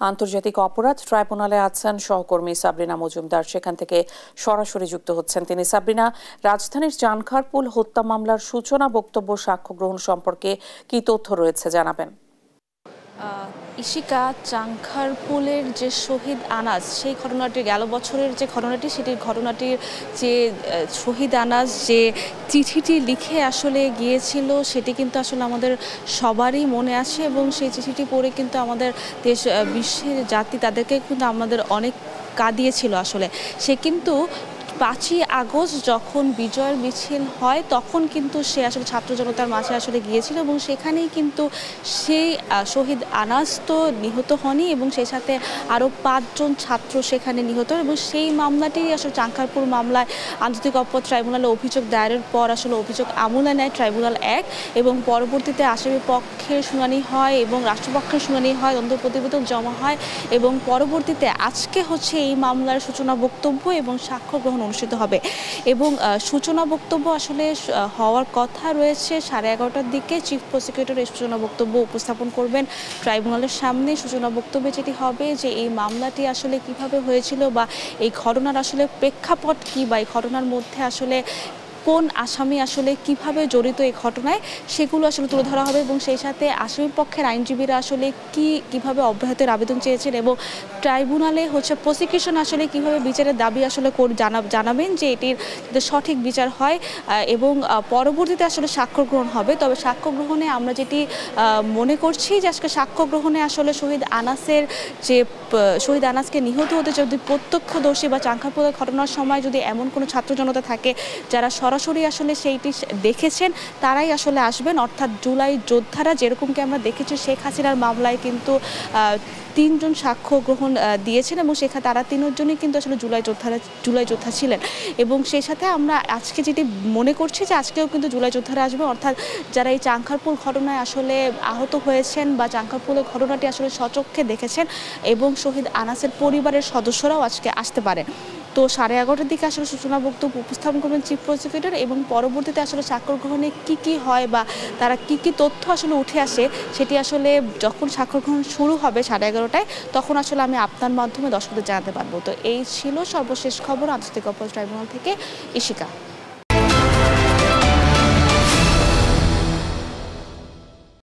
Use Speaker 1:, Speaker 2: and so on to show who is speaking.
Speaker 1: আন্তর্জাতিক অপরাধ ট্রাইব্যুনালে আছেন সহকর্মী সাবরিনা মজুমদার। সেখান থেকে সরাসরি যুক্ত হচ্ছেন তিনি। সাবরিনা, রাজধানীর চানখারপুল হত্যা মামলার সূচনা বক্তব্য সাক্ষ্য গ্রহণ সম্পর্কে কি তথ্য রয়েছে জানাবেন?
Speaker 2: ইশিকা, চানখারপুলের যে শহীদ আনাজ, সেই ঘটনাটি গেল বছরের যে ঘটনাটি, ঘটনাটির যে শহীদ আনাজ যে চিঠিটি লিখে আসলে গিয়েছিল, সেটি কিন্তু আসলে আমাদের সবারই মনে আছে এবং সেই চিঠিটি পড়ে কিন্তু আমাদের দেশ, বিশ্বের জাতি তাদেরকে কিন্তু আমাদের অনেক কাঁদিয়েছিল। আসলে সে কিন্তু 5ই আগস্ট যখন বিজয়ের মিছিল হয় তখন কিন্তু সে আসলে ছাত্র জনতার মাঝে আসলে গিয়েছিল এবং সেখানেই কিন্তু সেই শহীদ আনাজ তো নিহত হয়নি এবং সেই সাথে আরও 5 জন ছাত্র সেখানে নিহত, এবং সেই মামলাটি আসলে চানখারপুল মামলায় আন্তর্জাতিক অপরাধ ট্রাইব্যুনালে অভিযোগ দায়েরের পর আসলে অভিযোগ আমলে নেয় ট্রাইব্যুনাল 1 এবং পরবর্তীতে আসামি পক্ষের শুনানি হয় এবং রাষ্ট্রপক্ষের শুনানি হয়, তদন্ত প্রতিবেদন জমা হয় এবং পরবর্তীতে আজকে হচ্ছে এই মামলার সূচনা বক্তব্য এবং সাক্ষ্য গ্রহণ অনুষ্ঠিত হবে। এবং সূচনা বক্তব্য আসলে হওয়ার কথা রয়েছে 11:30টার দিকে। চিফ প্রসিকিউটর এই সূচনা বক্তব্য উপস্থাপন করবেন ট্রাইব্যুনালের সামনে। সূচনা বক্তব্যে যেটি হবে যে এই মামলাটি আসলে কিভাবে হয়েছিল বা এই ঘটনার আসলে প্রেক্ষাপট কি, বা এই ঘটনার মধ্যে আসলে কোন আসামি আসলে কিভাবে জড়িত এই ঘটনায়, সেগুলো আসলে তুলে ধরা হবে এবং সেই সাথে আসামি পক্ষের আইনজীবীরা আসলে কিভাবে অব্যাহতির আবেদন চেয়েছেন এবং ট্রাইব্যুনালে হচ্ছে প্রসিকিউশন আসলে কিভাবে বিচারের দাবি আসলে জানাবেন যে এটির সঠিক বিচার হয় এবং পরবর্তীতে আসলে সাক্ষ্য গ্রহণ হবে। তবে সাক্ষ্য গ্রহণে আমরা যেটি মনে করছি যে আজকে সাক্ষ্য গ্রহণে আসলে শহীদ আনাসকে নিহত হতে যদি প্রত্যক্ষদর্শী বা চানখারপুলের ঘটনার সময় যদি এমন কোনো ছাত্র জনতা থাকে যারা সরাসরি আসলে সেইটি দেখেছেন, তারাই আসলে আসবেন। অর্থাৎ জুলাই যোদ্ধারা, যেরকমকি আমরা দেখেছি শেখ হাসিনার মামলায় কিন্তু 3 জন সাক্ষ্য গ্রহণ দিয়েছেন এবং সেখানে তারা 3 জনই কিন্তু আসলে জুলাই যোদ্ধা ছিলেন এবং সেই সাথে আমরা আজকে যেটি মনে করছি যে আজকেও কিন্তু জুলাই যোদ্ধারা আসবে, অর্থাৎ যারা এই চানখারপুল ঘটনায় আসলে আহত হয়েছেন বা চানখারপুলের ঘটনাটি আসলে সচক্ষে দেখেছেন এবং শহীদ আনাসের পরিবারের সদস্যরাও আজকে আসতে পারে। তো 11:30টার দিকে আসলে সূচনা বক্তব্য উপস্থাপন করবেন চিফ প্রসিকিউটর এবং পরবর্তীতে আসলে সাক্ষ্য গ্রহণে কি হয় বা তারা কি তথ্য আসলে উঠে আসে, সেটি আসলে যখন সাক্ষ্য গ্রহণ শুরু হবে 11:30টায়, তখন আসলে আমি আপনার মাধ্যমে দর্শকদের জানাতে পারবো। তো এই ছিল সর্বশেষ খবর আন্তর্জাতিক অপরাধ ট্রাইব্যুনাল থেকে। ইশিকা।